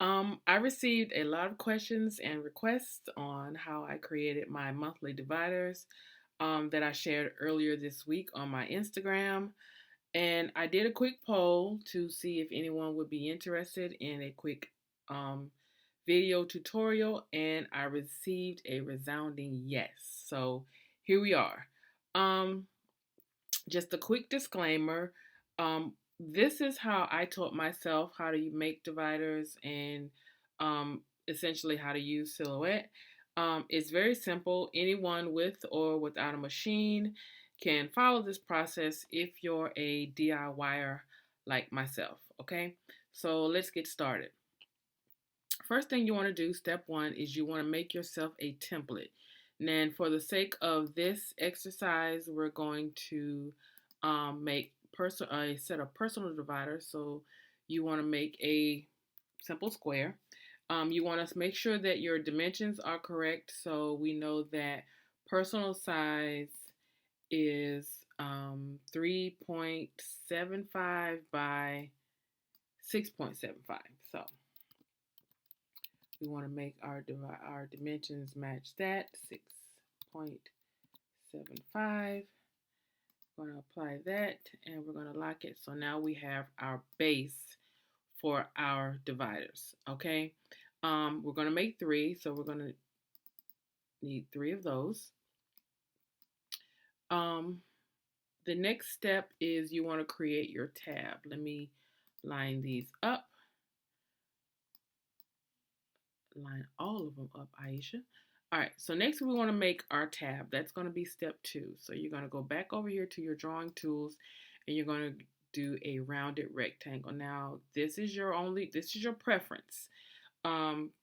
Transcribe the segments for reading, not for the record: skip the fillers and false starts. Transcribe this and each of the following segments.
I received a lot of questions and requests on how I created my monthly dividers that I shared earlier this week on my Instagram. And I did a quick poll to see if anyone would be interested in a quick um, video tutorial, and I received a resounding yes. So here we are. Um, just a quick disclaimer. This is how I taught myself how to make dividers and essentially how to use Silhouette. It's very simple. Anyone with or without a machine can follow this process if you're a DIYer like myself. Okay, so let's get started. First thing you want to do, step one, is you want to make yourself a template. And for the sake of this exercise, we're going to make a set of personal dividers. So you want to make a simple square. You want to make sure that your dimensions are correct. So we know that personal size is 3.75 by 6.75. So we want to make our dimensions match that, 6.75. We're going to apply that and we're going to lock it. So now we have our base for our dividers, okay? We're going to make three, so we're going to need three of those. Um, the next step is you want to create your tab. Let me line these up. Line all of them up, Aisha. All right, so next we want to make our tab. That's going to be step two. So you're going to go back over here to your drawing tools and you're going to do a rounded rectangle. Now, this is your preference.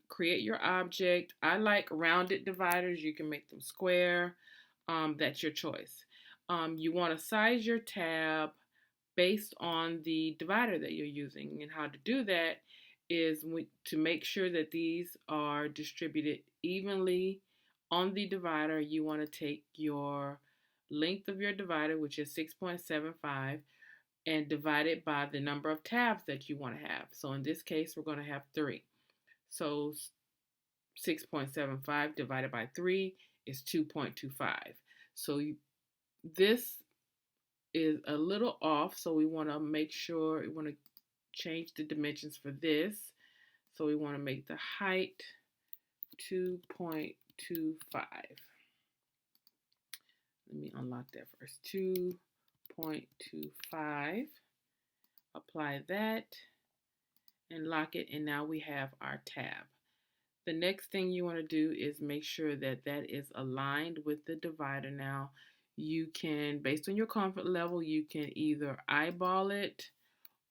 Create your object. I like rounded dividers. You can make them square. That's your choice. You want to size your tab based on the divider that you're using. And how to do that is to make sure that these are distributed evenly on the divider. You want to take your length of your divider, which is 6.75, and divide it by the number of tabs that you want to have. So in this case, we're going to have 3. So 6.75 divided by 3 is 2.25. So this is a little off, so we want to make sure, we want to change the dimensions for this. So we want to make the height 2.25. Let me unlock that first. 2.25. Apply that and lock it, and now we have our tab. The next thing you want to do is make sure that that is aligned with the divider. Now, you can, based on your comfort level, you can either eyeball it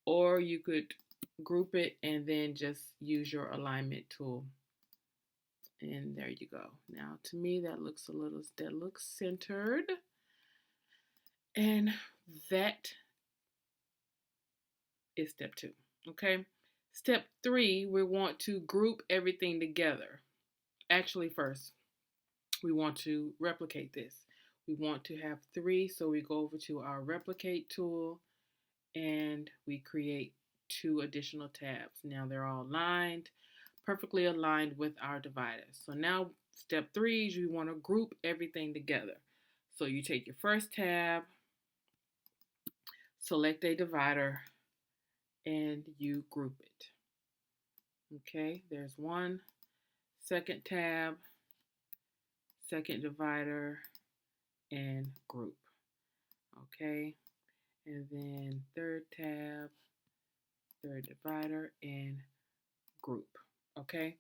or you could group it and then just use your alignment tool. And there you go. Now, to me, that looks centered. And that is step 2. Okay. Step 3, we want to group everything together. Actually, first, we want to replicate this. We want to have 3, so we go over to our replicate tool and we create 2 additional tabs. Now they're all aligned, perfectly aligned with our dividers. So now step 3 is you want to group everything together. So you take your first tab, select a divider, and you group it. Okay, there's one. Second tab, second divider, and group. Okay, and then third tab, third divider, and group. Okay,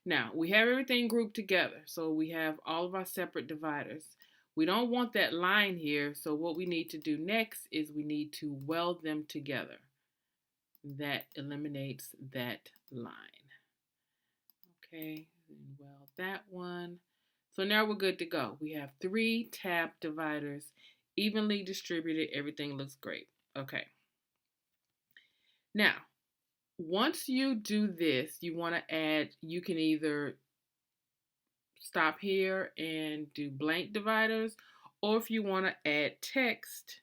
now we have everything grouped together, so we have all of our separate dividers. We don't want that line here, so what we need to do next is we need to weld them together. That eliminates that line. Okay, and weld that one. So now we're good to go. We have 3 tab dividers, evenly distributed. Everything looks great. Okay. Now, once you do this, you want to add, you can either stop here and do blank dividers, or if you want to add text,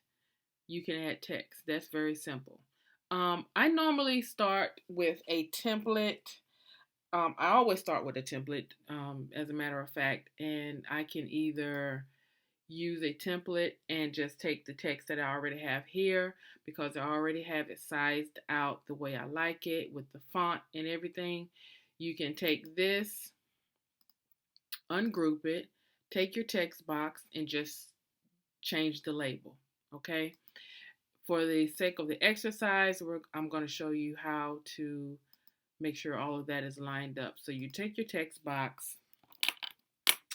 you can add text. That's very simple. I normally start with a template. I always start with a template, as a matter of fact, and I can either use a template and just take the text that I already have here because I already have it sized out the way I like it with the font and everything. You can take this, ungroup it, take your text box, and just change the label. Okay. For the sake of the exercise, I'm going to show you how to make sure all of that is lined up. So you take your text box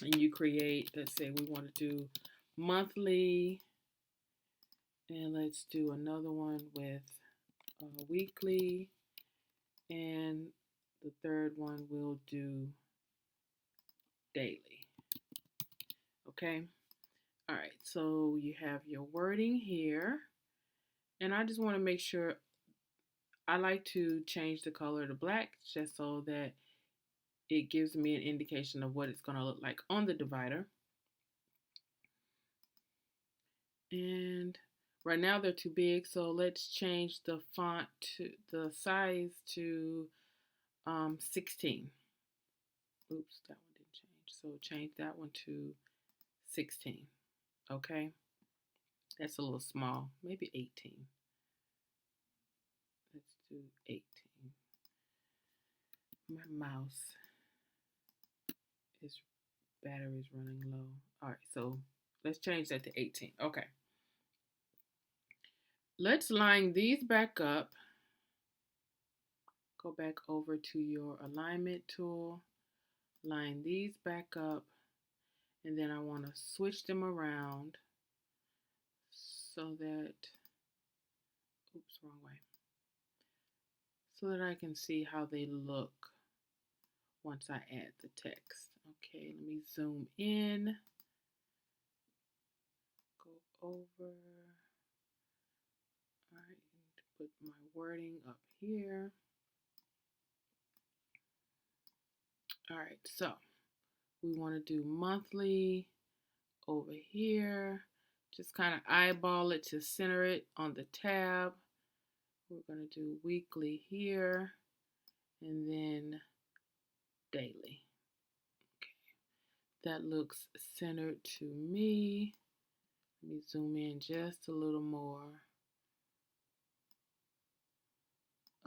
and you create, let's say we want to do monthly, and let's do another one with weekly, and the third one we'll do daily. Okay. All right. So you have your wording here, and I just want to make sure I like to change the color to black just so that it gives me an indication of what it's going to look like on the divider. And right now they're too big, so let's change the font to the size to 16. Oops, that one didn't change. So change that one to 16. Okay, that's a little small. Maybe 18. Let's do 18. My mouse is battery is running low. All right, so let's change that to 18. Okay. Let's line these back up. Go back over to your alignment tool. Line these back up. And then I want to switch them around so that, oops, wrong way. So that I can see how they look once I add the text. Okay, let me zoom in. Go over. All right, put my wording up here. All right, so we want to do monthly over here. Just kind of eyeball it to center it on the tab. We're going to do weekly here and then daily. Okay, that looks centered to me. Let me zoom in just a little more.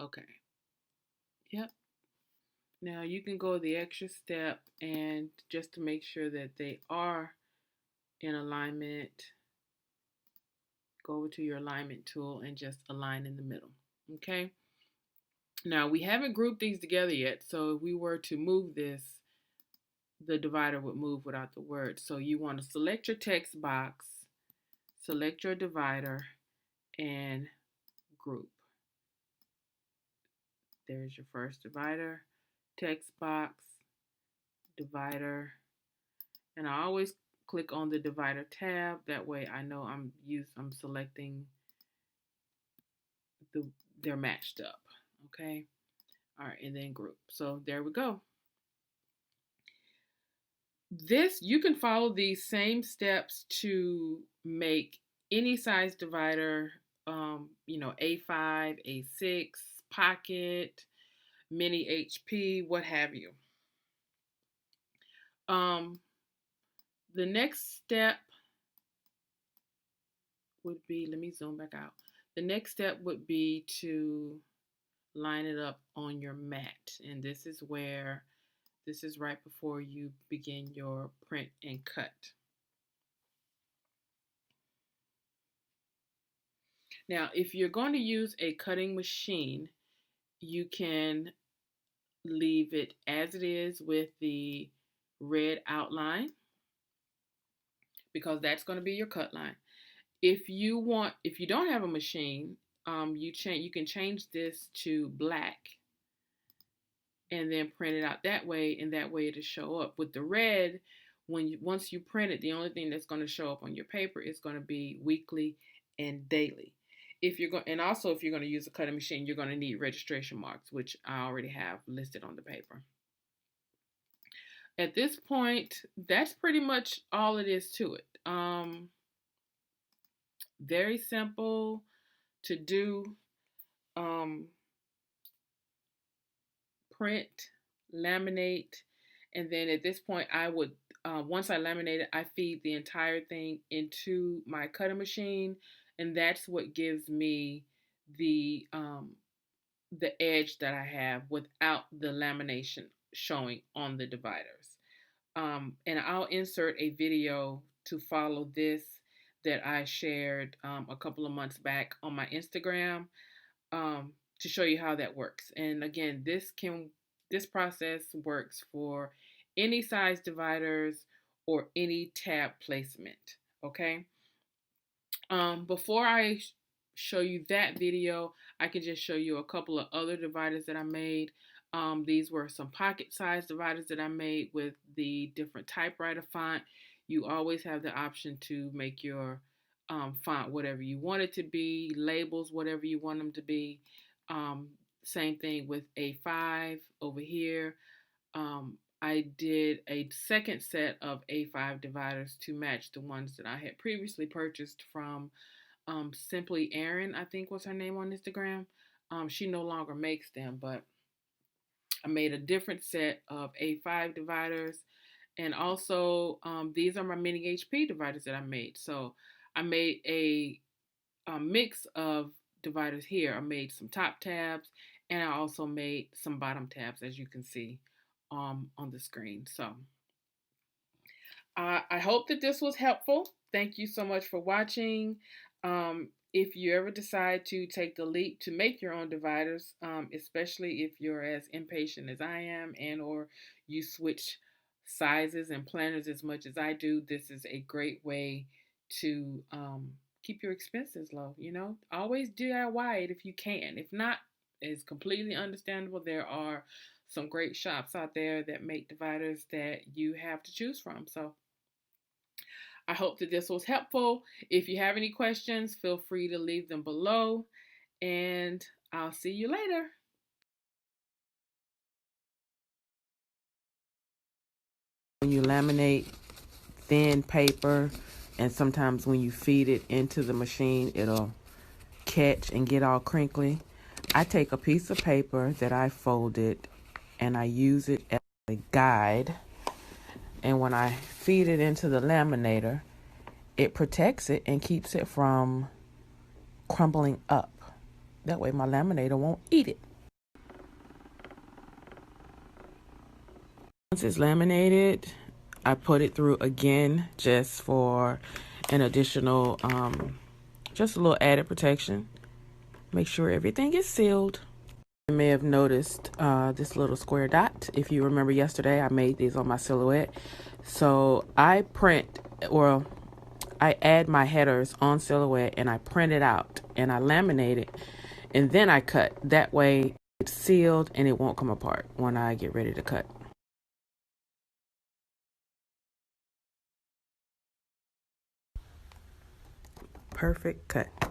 Okay. Yep. Now you can go the extra step and just to make sure that they are in alignment, go over to your alignment tool and just align in the middle. Okay. Now we haven't grouped these together yet, so if we were to move this, the divider would move without the word. So you want to select your text box, select your divider, and group. There's your first divider, text box, divider, and I always click on the divider tab. That way I know I'm selecting they're matched up. Okay. All right, and then group. So there we go. This, you can follow these same steps to make any size divider, A5, A6, pocket, mini HP, what have you. The next step would be, let me zoom back out. The next step would be to line it up on your mat. And this is right before you begin your print and cut. Now, if you're going to use a cutting machine, you can leave it as it is with the red outline because that's going to be your cut line. If you don't have a machine, you can change this to black and then print it out that way, and that way it'll show up. With the red, once you print it, the only thing that's going to show up on your paper is going to be weekly and daily. If you're going to use a cutting machine, you're going to need registration marks, which I already have listed on the paper. At this point, that's pretty much all it is to it. Very simple to do. Print, laminate, and then at this point I would, once I laminate it, I feed the entire thing into my cutting machine, and that's what gives me the um, the edge that I have without the lamination showing on the dividers. And I'll insert a video to follow this that I shared a couple of months back on my Instagram, to show you how that works. And again, this process works for any size dividers or any tab placement. Okay. Before I show you that video, I can just show you a couple of other dividers that I made. These were some pocket size dividers that I made with the different typewriter font. You always have the option to make your font whatever you want it to be, labels whatever you want them to be. Um, Same thing with A5 over here. I did a second set of A5 dividers to match the ones that I had previously purchased from Simply Erin, I think was her name on Instagram. She no longer makes them, but I made a different set of A5 dividers. And also, these are my mini HP dividers that I made. So I made a mix of dividers here. I made some top tabs, and I also made some bottom tabs, as you can see on the screen. So I hope that this was helpful. Thank you so much for watching. If you ever decide to take the leap to make your own dividers, especially if you're as impatient as I am, and or you switch sizes and planners as much as I do, this is a great way to keep your expenses low. Always DIY it if you can. If not, it's completely understandable. There are some great shops out there that make dividers that you have to choose from. So I hope that this was helpful. If you have any questions, feel free to leave them below, and I'll see you later. When you laminate thin paper, and sometimes when you feed it into the machine, it'll catch and get all crinkly. I take a piece of paper that I folded and I use it as a guide. And when I feed it into the laminator, it protects it and keeps it from crumbling up. That way my laminator won't eat it. Once it's laminated, I put it through again just for an additional, just a little added protection. Make sure everything is sealed. You may have noticed this little square dot. If you remember yesterday, I made these on my silhouette. So I add my headers on silhouette and I print it out and I laminate it and then I cut. That way it's sealed and it won't come apart when I get ready to cut. Perfect cut.